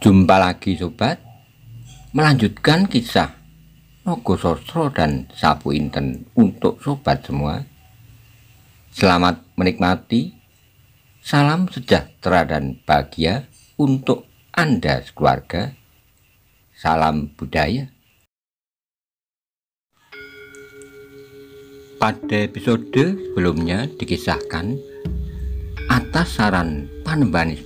Jumpa lagi sobat, melanjutkan kisah Nogososro dan Sapu Inten untuk sobat semua. Selamat menikmati, salam sejahtera dan bahagia untuk Anda sekeluarga. Salam budaya. Pada episode sebelumnya dikisahkan atas saran Panembahan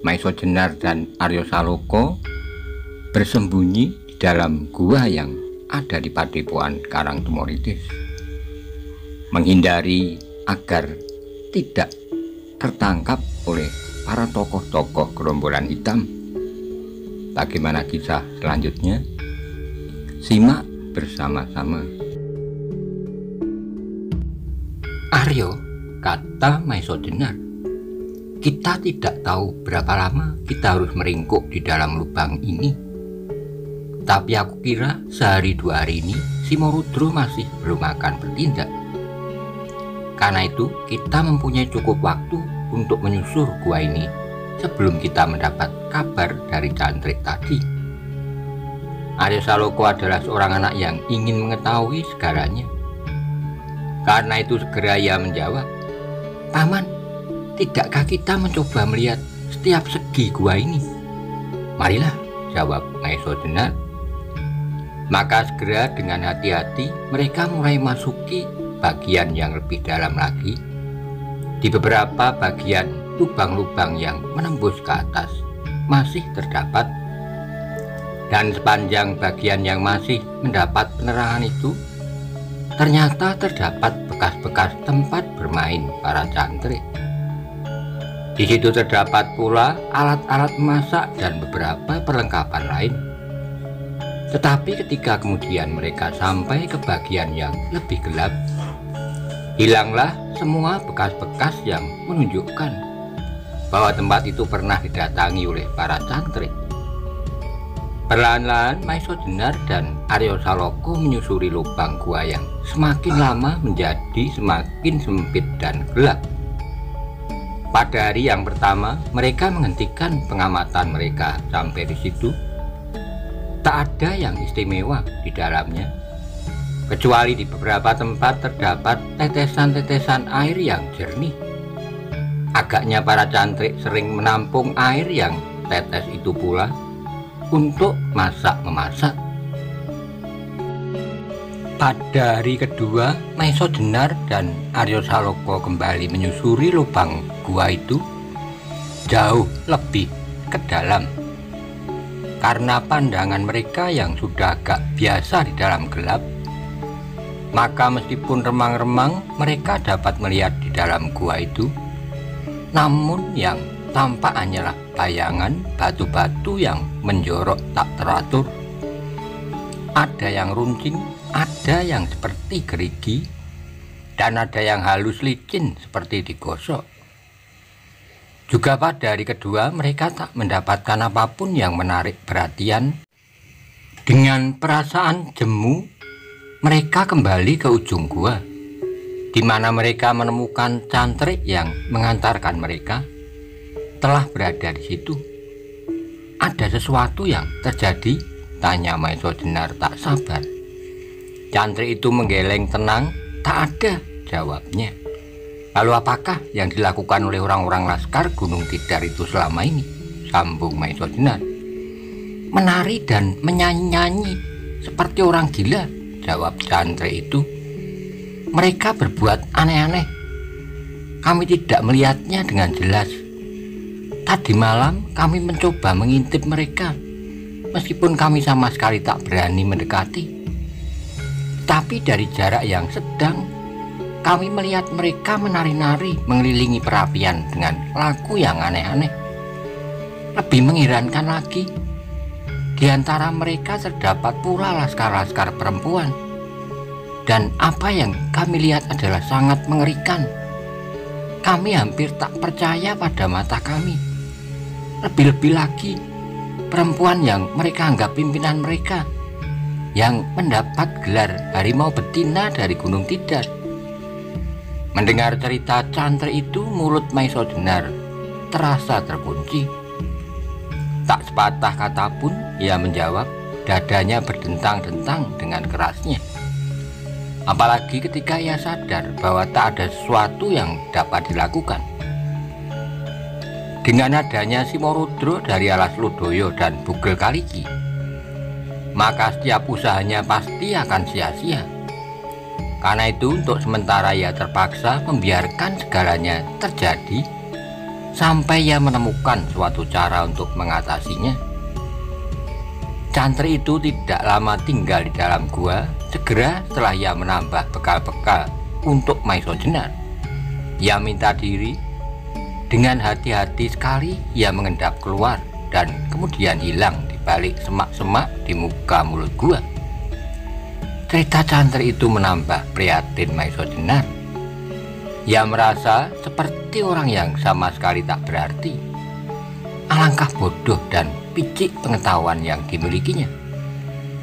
Maiso Jenar dan Aryo Saloko bersembunyi di dalam gua yang ada di Padepokan Karangtumoritis, menghindari agar tidak tertangkap oleh para tokoh-tokoh gerombolan hitam. Bagaimana kisah selanjutnya? Simak bersama-sama. Aryo, kata Maiso Jenar, kita tidak tahu berapa lama kita harus meringkuk di dalam lubang ini. Tapi aku kira sehari dua hari ini si Morudro masih belum akan bertindak. Karena itu kita mempunyai cukup waktu untuk menyusur gua ini sebelum kita mendapat kabar dari cantrik tadi. Aryo Saloko adalah seorang anak yang ingin mengetahui segalanya. Karena itu segera ia menjawab, "Paman, tidakkah kita mencoba melihat setiap segi gua ini?" "Marilah," jawab Maiso Jenar. Maka segera dengan hati-hati mereka mulai masuki bagian yang lebih dalam lagi. Di beberapa bagian lubang-lubang yang menembus ke atas masih terdapat, dan sepanjang bagian yang masih mendapat penerangan itu ternyata terdapat bekas-bekas tempat bermain para cantrik. Di situ terdapat pula alat-alat memasak dan beberapa perlengkapan lain. Tetapi ketika kemudian mereka sampai ke bagian yang lebih gelap, hilanglah semua bekas-bekas yang menunjukkan bahwa tempat itu pernah didatangi oleh para cantrik. Perlahan-lahan Maiso Jenar dan Aryo Saloko menyusuri lubang gua yang semakin lama menjadi semakin sempit dan gelap. Pada hari yang pertama, mereka menghentikan pengamatan mereka sampai di situ. Tak ada yang istimewa di dalamnya, kecuali di beberapa tempat terdapat tetesan-tetesan air yang jernih. Agaknya para cantrik sering menampung air yang tetes itu pula untuk masak-memasak. Pada hari kedua, Maiso Jenar dan Aryo Saloko kembali menyusuri lubang gua itu jauh lebih ke dalam. Karena pandangan mereka yang sudah agak biasa di dalam gelap, maka meskipun remang-remang mereka dapat melihat di dalam gua itu, namun yang tampak hanyalah bayangan batu-batu yang menjorok tak teratur. Ada yang runcing, ada yang seperti gerigi, dan ada yang halus licin seperti digosok. Juga pada hari kedua mereka tak mendapatkan apapun yang menarik perhatian. Dengan perasaan jemu, mereka kembali ke ujung gua, di mana mereka menemukan cantrik yang mengantarkan mereka telah berada di situ. "Ada sesuatu yang terjadi?" tanya Maiso Jenar tak sabar. Cantrik itu menggeleng tenang. "Tak ada," jawabnya. "Lalu apakah yang dilakukan oleh orang-orang Laskar Gunung Tidar itu selama ini?" sambung Maiso Jenar. "Menari dan menyanyi-nyanyi seperti orang gila," jawab cantrik itu. "Mereka berbuat aneh-aneh. Kami tidak melihatnya dengan jelas. Tadi malam kami mencoba mengintip mereka, meskipun kami sama sekali tak berani mendekati. Tapi dari jarak yang sedang, kami melihat mereka menari-nari mengelilingi perapian dengan lagu yang aneh-aneh. Lebih mengherankan lagi, di antara mereka terdapat pula laskar-laskar perempuan. Dan apa yang kami lihat adalah sangat mengerikan. Kami hampir tak percaya pada mata kami. Lebih-lebih lagi, perempuan yang mereka anggap pimpinan mereka, yang mendapat gelar harimau betina dari Gunung Tidar." Mendengar cerita cantrik itu, mulut Maiso Jenar terasa terkunci. Tak sepatah kata pun ia menjawab, dadanya berdentang-dentang dengan kerasnya. Apalagi ketika ia sadar bahwa tak ada sesuatu yang dapat dilakukan. Dengan adanya Simorodro dari Alas Lodoyo dan Bugel Kaliki, maka setiap usahanya pasti akan sia-sia. Karena itu untuk sementara ia terpaksa membiarkan segalanya terjadi sampai ia menemukan suatu cara untuk mengatasinya. Cantri itu tidak lama tinggal di dalam gua. Segera setelah ia menambah bekal-bekal untuk Maiso Jenar, ia minta diri. Dengan hati-hati sekali ia mengendap keluar dan kemudian hilang di balik semak-semak di muka mulut gua. Cerita Cantri itu menambah prihatin Maiso Jenar. Ia merasa seperti orang yang sama sekali tak berarti. Alangkah bodoh dan picik pengetahuan yang dimilikinya,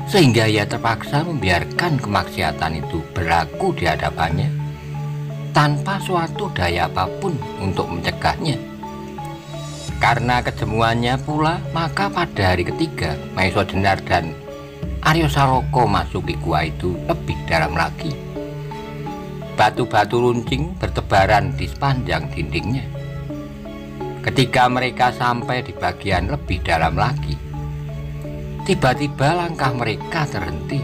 sehingga ia terpaksa membiarkan kemaksiatan itu berlaku di hadapannya tanpa suatu daya apapun untuk mencegahnya. Karena kejemuannya pula, maka pada hari ketiga Maiso Jenar dan Aryo Saloko masuki gua itu lebih dalam lagi. Batu-batu runcing bertebaran di sepanjang dindingnya. Ketika mereka sampai di bagian lebih dalam lagi, tiba-tiba langkah mereka terhenti.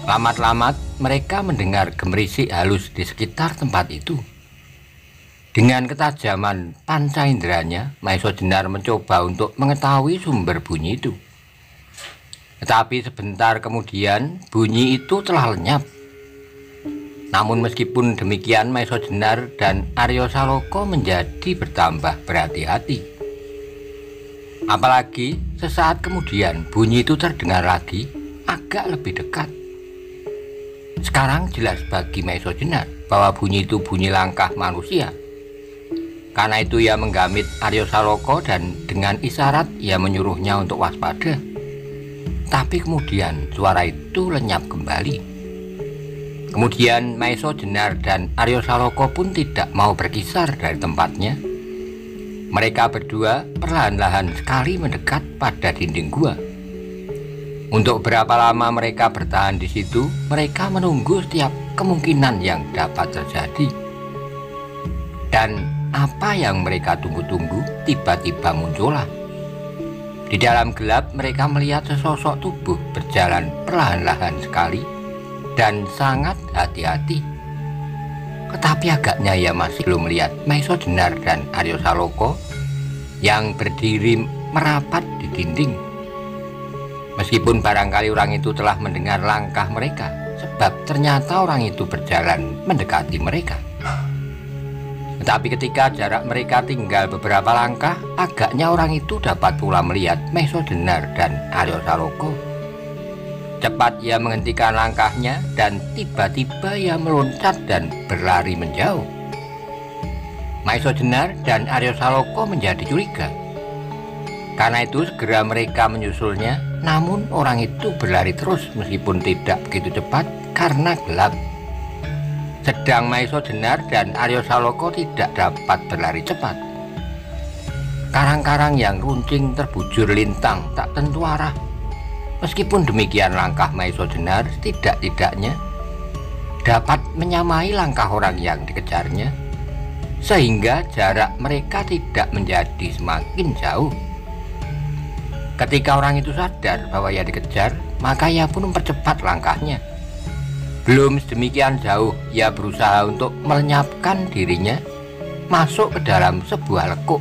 Lamat-lamat mereka mendengar gemerisik halus di sekitar tempat itu. Dengan ketajaman panca inderanya, Maiso Jenar mencoba untuk mengetahui sumber bunyi itu. Tetapi sebentar kemudian bunyi itu telah lenyap. Namun meskipun demikian, Maiso Jenar dan Aryo Saloko menjadi bertambah berhati-hati. Apalagi sesaat kemudian bunyi itu terdengar lagi, agak lebih dekat. Sekarang jelas bagi Maiso Jenar bahwa bunyi itu bunyi langkah manusia. Karena itu ia menggamit Aryo Saloko dan dengan isyarat ia menyuruhnya untuk waspada. Tapi kemudian suara itu lenyap kembali. Kemudian Maiso Jenar dan Aryo Saloko pun tidak mau berkisar dari tempatnya. Mereka berdua perlahan-lahan sekali mendekat pada dinding gua. Untuk berapa lama mereka bertahan di situ, mereka menunggu setiap kemungkinan yang dapat terjadi. Dan apa yang mereka tunggu-tunggu tiba-tiba muncullah. Di dalam gelap mereka melihat sesosok tubuh berjalan perlahan-lahan sekali dan sangat hati-hati. Tetapi agaknya ia masih belum melihat Maiso Jenar dan Aryo Saloko yang berdiri merapat di dinding. Meskipun barangkali orang itu telah mendengar langkah mereka, sebab ternyata orang itu berjalan mendekati mereka. Tetapi ketika jarak mereka tinggal beberapa langkah, agaknya orang itu dapat pula melihat Maiso Jenar dan Aryo Saloko. Cepat ia menghentikan langkahnya dan tiba-tiba ia meloncat dan berlari menjauh. Maiso Jenar dan Aryo Saloko menjadi curiga. Karena itu segera mereka menyusulnya, namun orang itu berlari terus meskipun tidak begitu cepat karena gelap. Sedang Maiso Jenar dan Aryo Saloko tidak dapat berlari cepat. Karang-karang yang runcing terbujur lintang tak tentu arah. Meskipun demikian, langkah Maiso Jenar tidak-tidaknya dapat menyamai langkah orang yang dikejarnya, sehingga jarak mereka tidak menjadi semakin jauh. Ketika orang itu sadar bahwa ia dikejar, maka ia pun mempercepat langkahnya. Belum sedemikian jauh, ia berusaha untuk melenyapkan dirinya masuk ke dalam sebuah lekuk.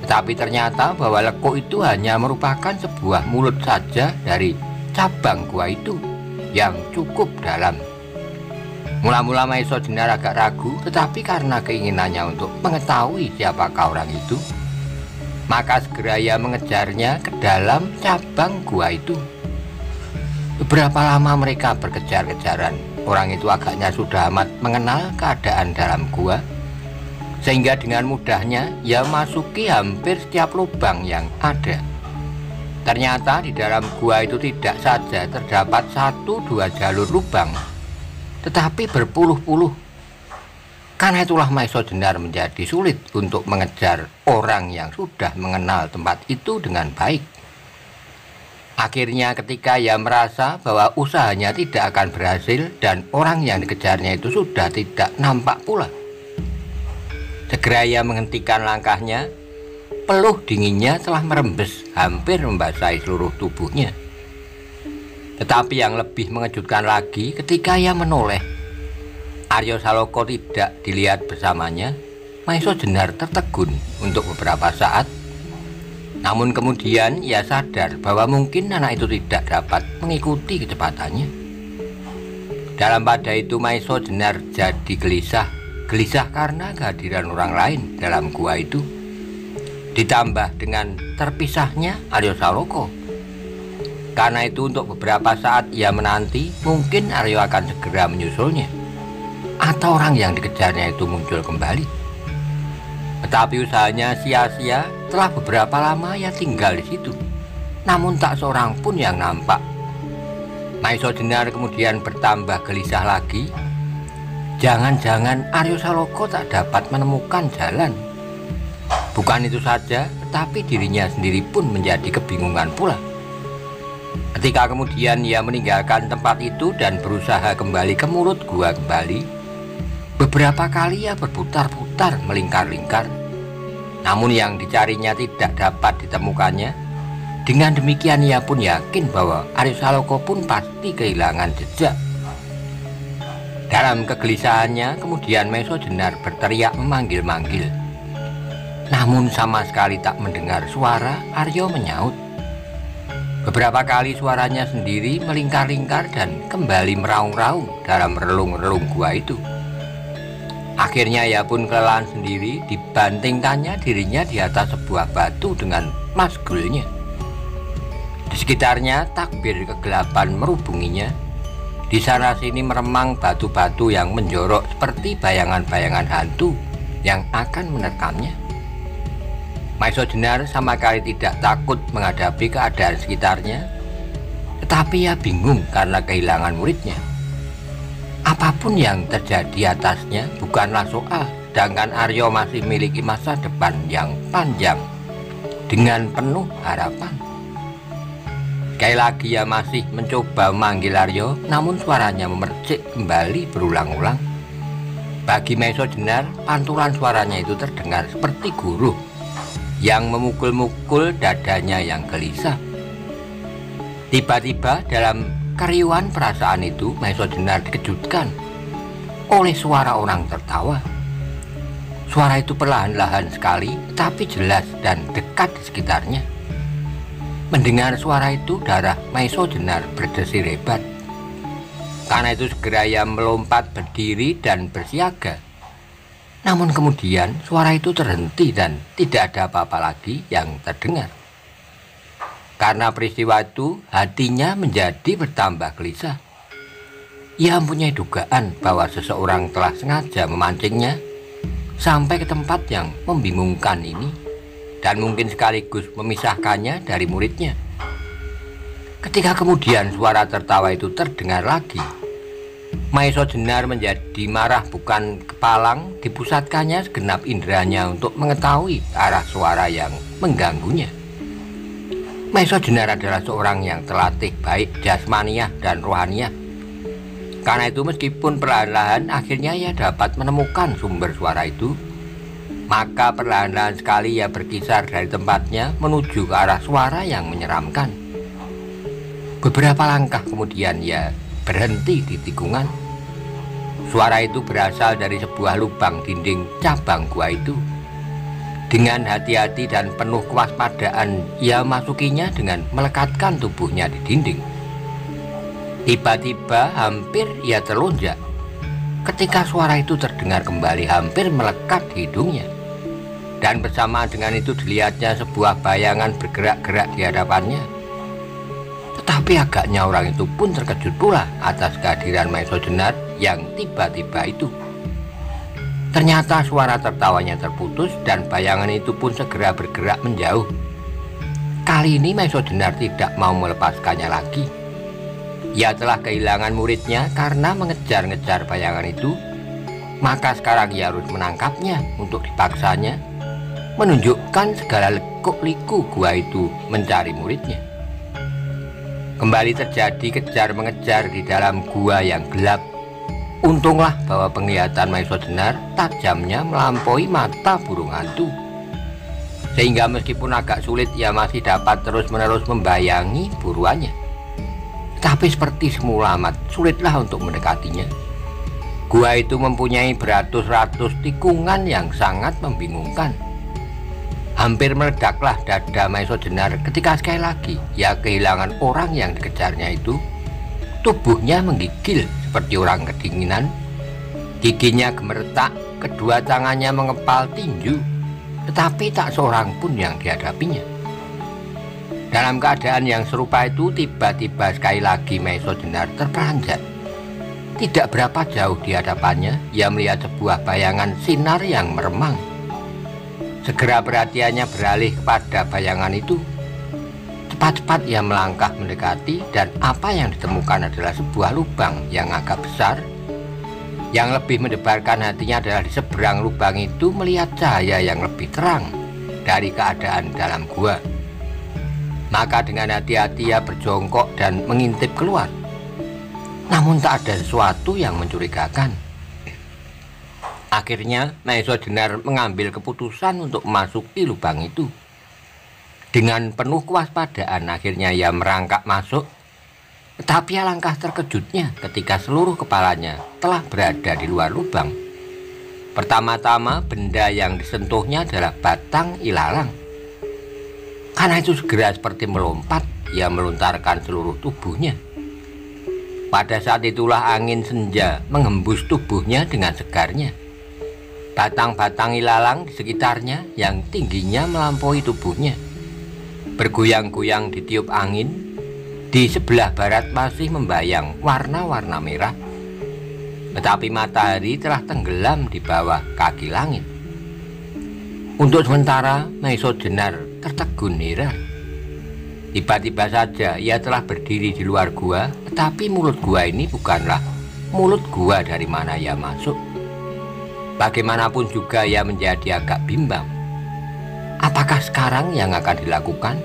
Tetapi ternyata bahwa lekuk itu hanya merupakan sebuah mulut saja dari cabang gua itu yang cukup dalam. Mula-mula Maiso Jenar agak ragu, tetapi karena keinginannya untuk mengetahui siapakah orang itu, maka segera ia mengejarnya ke dalam cabang gua itu. Beberapa lama mereka berkejar-kejaran. Orang itu agaknya sudah amat mengenal keadaan dalam gua, sehingga dengan mudahnya ia masuki hampir setiap lubang yang ada. Ternyata di dalam gua itu tidak saja terdapat 1-2 jalur lubang, tetapi berpuluh-puluh. Karena itulah Maiso Jenar menjadi sulit untuk mengejar orang yang sudah mengenal tempat itu dengan baik. Akhirnya ketika ia merasa bahwa usahanya tidak akan berhasil dan orang yang dikejarnya itu sudah tidak nampak pula, segera ia menghentikan langkahnya. Peluh dinginnya telah merembes, hampir membasahi seluruh tubuhnya. Tetapi yang lebih mengejutkan lagi ketika ia menoleh, Aryo Saloka tidak dilihat bersamanya. Maiso Jenar tertegun untuk beberapa saat. Namun kemudian ia sadar bahwa mungkin anak itu tidak dapat mengikuti kecepatannya. Dalam pada itu Maiso Jenar jadi gelisah karena kehadiran orang lain dalam gua itu. Ditambah dengan terpisahnya Aryo Saloka. Karena itu untuk beberapa saat ia menanti mungkin Aryo akan segera menyusulnya, atau orang yang dikejarnya itu muncul kembali. Tetapi usahanya sia-sia. Setelah beberapa lama ia tinggal di situ, namun tak seorang pun yang nampak. Maiso Jenar kemudian bertambah gelisah lagi. Jangan-jangan Aryo Saloka tak dapat menemukan jalan. Bukan itu saja, tetapi dirinya sendiri pun menjadi kebingungan pula. Ketika kemudian ia meninggalkan tempat itu dan berusaha kembali ke mulut gua kembali, beberapa kali ia berputar-putar melingkar-lingkar. Namun yang dicarinya tidak dapat ditemukannya. Dengan demikian ia pun yakin bahwa Aryo Saloka pun pasti kehilangan jejak. Dalam kegelisahannya kemudian Maiso Jenar berteriak memanggil-manggil. Namun sama sekali tak mendengar suara Aryo menyaut. Beberapa kali suaranya sendiri melingkar-lingkar dan kembali meraung-raung dalam relung-relung gua itu. Akhirnya ia pun kelelahan sendiri, dibantingkannya dirinya di atas sebuah batu dengan masgulnya. Di sekitarnya takbir kegelapan merubunginya. Di sana sini meremang batu-batu yang menjorok seperti bayangan-bayangan hantu yang akan menerkamnya. Maiso Jenar sama sekali tidak takut menghadapi keadaan sekitarnya, tetapi ia bingung karena kehilangan muridnya. Apapun yang terjadi atasnya bukanlah soal, sedangkan Aryo masih memiliki masa depan yang panjang dengan penuh harapan. Sekali lagi ia masih mencoba memanggil Aryo, namun suaranya memercik kembali berulang-ulang. Bagi Maiso Jenar, pantulan suaranya itu terdengar seperti guru yang memukul-mukul dadanya yang gelisah. Tiba-tiba dalam keriuhan perasaan itu, Maiso Jenar dikejutkan oleh suara orang tertawa. Suara itu perlahan-lahan sekali, tapi jelas dan dekat di sekitarnya. Mendengar suara itu, darah Maiso Jenar berdesir hebat. Karena itu segera ia melompat berdiri dan bersiaga. Namun kemudian suara itu terhenti dan tidak ada apa-apa lagi yang terdengar. Karena peristiwa itu, hatinya menjadi bertambah gelisah. Ia mempunyai dugaan bahwa seseorang telah sengaja memancingnya sampai ke tempat yang membingungkan ini, dan mungkin sekaligus memisahkannya dari muridnya. Ketika kemudian suara tertawa itu terdengar lagi, Maiso Jenar menjadi marah bukan kepalang. Dipusatkannya segenap inderanya untuk mengetahui arah suara yang mengganggunya. Maiso Jenar adalah seorang yang terlatih baik jasmaniah dan rohaniah. Karena itu meskipun perlahan-lahan akhirnya ia dapat menemukan sumber suara itu, maka perlahan-lahan sekali ia berkisar dari tempatnya menuju ke arah suara yang menyeramkan. Beberapa langkah kemudian ia berhenti di tikungan. Suara itu berasal dari sebuah lubang dinding cabang gua itu. Dengan hati-hati dan penuh kewaspadaan ia masukinya dengan melekatkan tubuhnya di dinding. Tiba-tiba hampir ia terlonjak ketika suara itu terdengar kembali hampir melekat di hidungnya. Dan bersamaan dengan itu dilihatnya sebuah bayangan bergerak-gerak di hadapannya. Tetapi agaknya orang itu pun terkejut pula atas kehadiran Maiso Jenar yang tiba-tiba itu. Ternyata suara tertawanya terputus dan bayangan itu pun segera bergerak menjauh. Kali ini Maiso Jenar tidak mau melepaskannya lagi. Ia telah kehilangan muridnya karena mengejar-ngejar bayangan itu. Maka sekarang ia harus menangkapnya untuk dipaksanya menunjukkan segala lekuk-liku gua itu mencari muridnya. Kembali terjadi kejar-mengejar di dalam gua yang gelap. Untunglah bahwa penglihatan Maeso Jenar tajamnya melampaui mata burung hantu, sehingga meskipun agak sulit ia masih dapat terus-menerus membayangi buruannya. Tapi seperti semula amat sulitlah untuk mendekatinya. Gua itu mempunyai beratus-ratus tikungan yang sangat membingungkan. Hampir meledaklah dada Maeso Jenar ketika sekali lagi ia kehilangan orang yang dikejarnya itu. Tubuhnya menggigil seperti orang kedinginan, giginya gemeretak, kedua tangannya mengepal tinju, tetapi tak seorang pun yang dihadapinya. Dalam keadaan yang serupa itu, tiba-tiba sekali lagi Maeso Jenar terperanjat. Tidak berapa jauh di hadapannya, ia melihat sebuah bayangan sinar yang meremang. Segera perhatiannya beralih kepada bayangan itu. Cepat-cepat ia melangkah mendekati, dan apa yang ditemukan adalah sebuah lubang yang agak besar. Yang lebih mendebarkan hatinya adalah di seberang lubang itu melihat cahaya yang lebih terang dari keadaan dalam gua. Maka dengan hati-hati ia berjongkok dan mengintip keluar. Namun tak ada sesuatu yang mencurigakan. Akhirnya Maeso Jenar mengambil keputusan untuk memasuki lubang itu. Dengan penuh kewaspadaan akhirnya ia merangkak masuk. Tetapi alangkah terkejutnya ketika seluruh kepalanya telah berada di luar lubang. Pertama-tama benda yang disentuhnya adalah batang ilalang. Karena itu segera seperti melompat, ia melontarkan seluruh tubuhnya. Pada saat itulah angin senja menghembus tubuhnya dengan segarnya. Batang-batang ilalang di sekitarnya yang tingginya melampaui tubuhnya bergoyang-goyang ditiup angin. Di sebelah barat masih membayang warna-warna merah, tetapi matahari telah tenggelam di bawah kaki langit. Untuk sementara Maeso Jenar tertegun heran. Tiba-tiba saja ia telah berdiri di luar gua, tetapi mulut gua ini bukanlah mulut gua dari mana ia masuk. Bagaimanapun juga ia menjadi agak bimbang. Apakah sekarang yang akan dilakukan?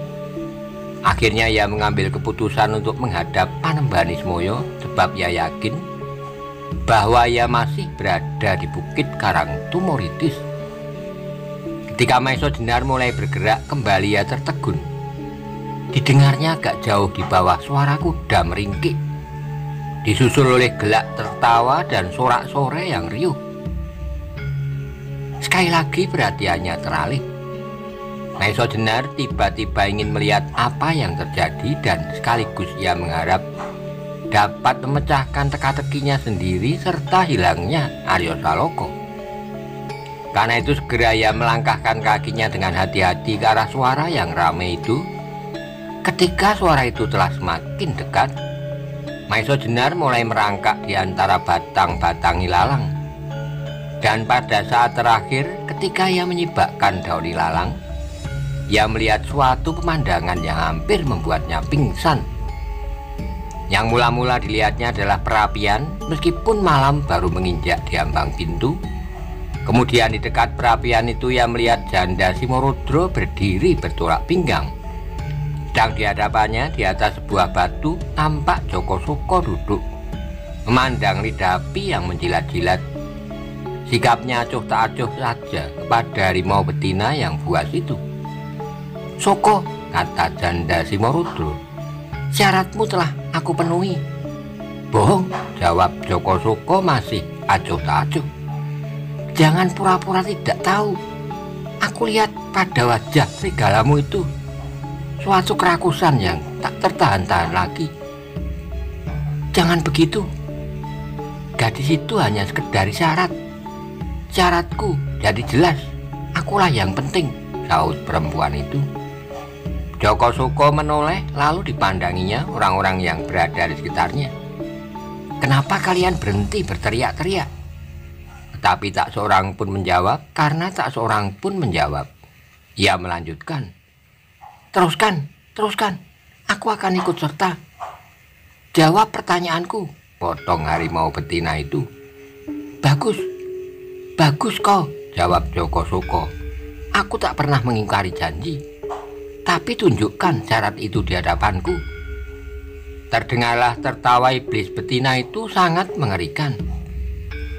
Akhirnya ia mengambil keputusan untuk menghadap Panembahan Ismoyo, sebab ia yakin bahwa ia masih berada di Bukit Karang Tumoritis. Ketika Maeso Jenar mulai bergerak kembali, ia tertegun. Didengarnya agak jauh di bawah suara kuda meringkik, disusul oleh gelak tertawa dan sorak-sorai yang riuh. Sekali lagi perhatiannya teralih. Maeso Jenar tiba-tiba ingin melihat apa yang terjadi, dan sekaligus ia mengharap dapat memecahkan teka-tekinya sendiri serta hilangnya Aryo Saloka. Karena itu segera ia melangkahkan kakinya dengan hati-hati ke arah suara yang ramai itu. Ketika suara itu telah semakin dekat, Maeso Jenar mulai merangkak di antara batang-batang ilalang. Dan pada saat terakhir, ketika ia menyibakkan daun ilalang, ia melihat suatu pemandangan yang hampir membuatnya pingsan. Yang mula-mula dilihatnya adalah perapian, meskipun malam baru menginjak di ambang pintu. Kemudian di dekat perapian itu ia melihat janda Simorudro berdiri bertolak pinggang. Sedang di hadapannya, di atas sebuah batu, tampak Joko Soko duduk memandang lidah api yang menjilat-jilat. Sikapnya acuh tak acuh saja kepada harimau betina yang buas itu. "Soko," kata janda Simorudro, "syaratmu telah aku penuhi." "Bohong," jawab Joko Soko masih acuh tak acuh. "Jangan pura-pura tidak tahu. Aku lihat pada wajah serigalamu itu suatu kerakusan yang tak tertahan-tahan lagi. Jangan begitu. Gadis itu hanya sekedar syarat. Syaratku jadi jelas. Akulah yang penting," saut perempuan itu. Joko Soko menoleh, lalu dipandanginya orang-orang yang berada di sekitarnya. "Kenapa kalian berhenti berteriak-teriak?" Tetapi tak seorang pun menjawab. Karena tak seorang pun menjawab, ia melanjutkan, Teruskan. Aku akan ikut serta. Jawab pertanyaanku," potong harimau betina itu. "Bagus. Bagus kau, jawab Joko Soko. Aku tak pernah mengingkari janji, tapi tunjukkan syarat itu di hadapanku. Terdengarlah tertawa iblis betina itu sangat mengerikan.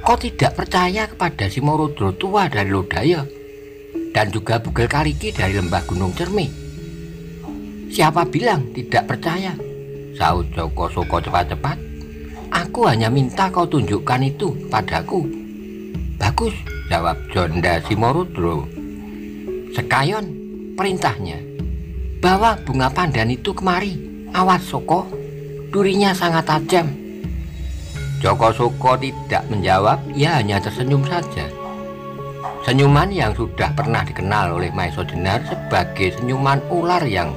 Kau tidak percaya kepada Simorodro tua dari Lodaya dan juga Bugel Kariki dari lembah Gunung Cermi? Siapa bilang tidak percaya? Sahut Joko Soko cepat-cepat. Aku hanya minta kau tunjukkan itu padaku. Bagus, jawab Jonda Simorodro. Sekayon, perintahnya. Bawa bunga pandan itu kemari. Awas Soko, durinya sangat tajam. Joko Soko tidak menjawab, ia hanya tersenyum saja. Senyuman yang sudah pernah dikenal oleh Maeso Jenar sebagai senyuman ular yang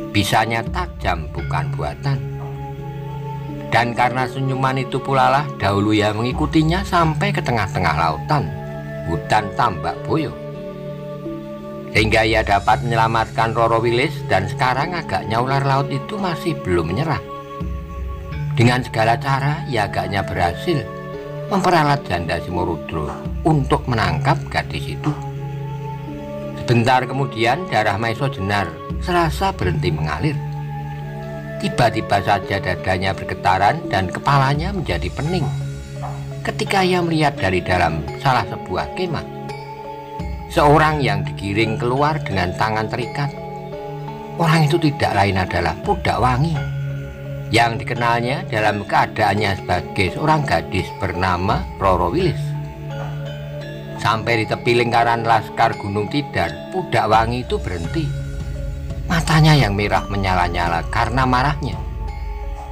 bisanya tajam bukan buatan. Dan karena senyuman itu pula lah dahulu ia mengikutinya sampai ke tengah-tengah lautan, hutan Tambak Boyo. Sehingga ia dapat menyelamatkan Roro Wilis dan sekarang agaknya ular laut itu masih belum menyerah. Dengan segala cara ia agaknya berhasil memperalat Janda Simorodro untuk menangkap gadis itu. Sebentar kemudian darah Maeso Jenar serasa berhenti mengalir. Tiba-tiba saja dadanya bergetaran dan kepalanya menjadi pening ketika ia melihat dari dalam salah sebuah kemah seorang yang digiring keluar dengan tangan terikat. Orang itu tidak lain adalah Pudak Wangi yang dikenalnya dalam keadaannya sebagai seorang gadis bernama Roro Wilis. Sampai di tepi lingkaran Laskar Gunung Tidar, Pudak Wangi itu berhenti. Matanya yang merah menyala-nyala karena marahnya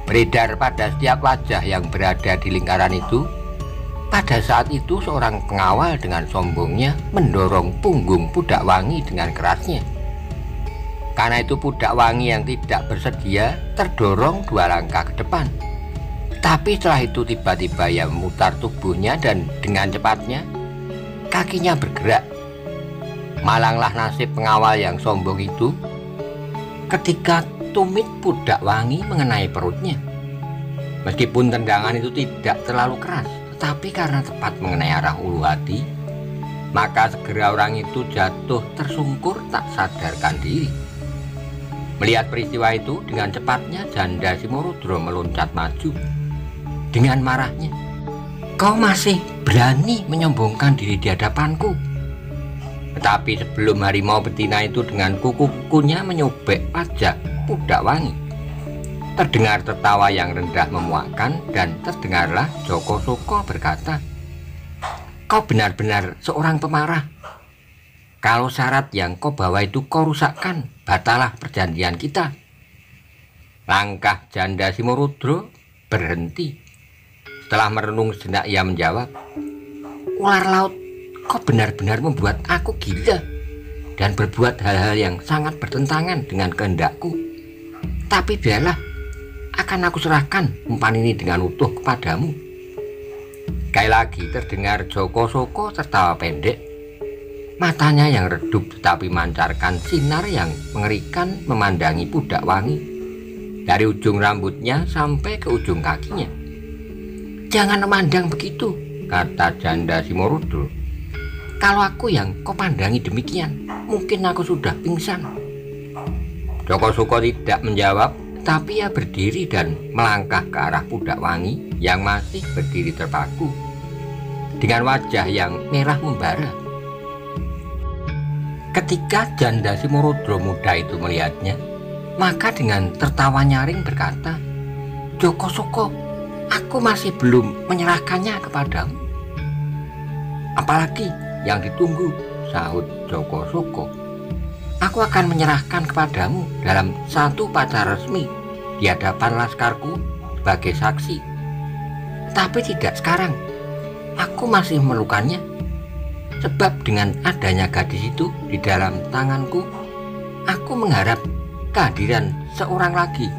beredar pada setiap wajah yang berada di lingkaran itu. Pada saat itu seorang pengawal dengan sombongnya mendorong punggung Pudak Wangi dengan kerasnya. Karena itu Pudak Wangi yang tidak bersedia terdorong 2 langkah ke depan. Tapi setelah itu tiba-tiba ia memutar tubuhnya dan dengan cepatnya kakinya bergerak. Malanglah nasib pengawal yang sombong itu ketika tumit Pudak Wangi mengenai perutnya. Meskipun tendangan itu tidak terlalu keras, tetapi karena tepat mengenai arah ulu hati, maka segera orang itu jatuh tersungkur tak sadarkan diri. Melihat peristiwa itu, dengan cepatnya Janda Simorodro meloncat maju. Dengan marahnya, kau masih berani menyombongkan diri di hadapanku? Tetapi sebelum harimau betina itu dengan kuku-kukunya menyobek wajah Pudak Wangi, terdengar tertawa yang rendah memuakkan dan terdengarlah Joko Soko berkata, kau benar-benar seorang pemarah. Kalau syarat yang kau bawa itu kau rusakkan, batalah perjanjian kita. Langkah Janda Simorodro berhenti. Setelah merenung sejenak ia menjawab, ular laut, kau benar-benar membuat aku gila dan berbuat hal-hal yang sangat bertentangan dengan kehendakku. Tapi biarlah, akan aku serahkan umpan ini dengan utuh kepadamu. Sekali lagi terdengar Joko Soko tertawa pendek. Matanya yang redup tetapi memancarkan sinar yang mengerikan memandangi Pudak Wangi dari ujung rambutnya sampai ke ujung kakinya. Jangan memandang begitu, kata Janda Simorodro. Kalau aku yang kau pandangi demikian, mungkin aku sudah pingsan. Joko Soko tidak menjawab, tapi ia berdiri dan melangkah ke arah Pudak Wangi yang masih berdiri terpaku dengan wajah yang merah membara. Ketika Janda Simorodro muda itu melihatnya, maka dengan tertawa nyaring berkata, Joko Soko, aku masih belum menyerahkannya kepadamu. Apalagi yang ditunggu, sahut Joko Soko. Aku akan menyerahkan kepadamu dalam satu upacara resmi di hadapan laskarku sebagai saksi. Tapi tidak sekarang. Aku masih memerlukannya. Sebab dengan adanya gadis itu di dalam tanganku, aku mengharap kehadiran seorang lagi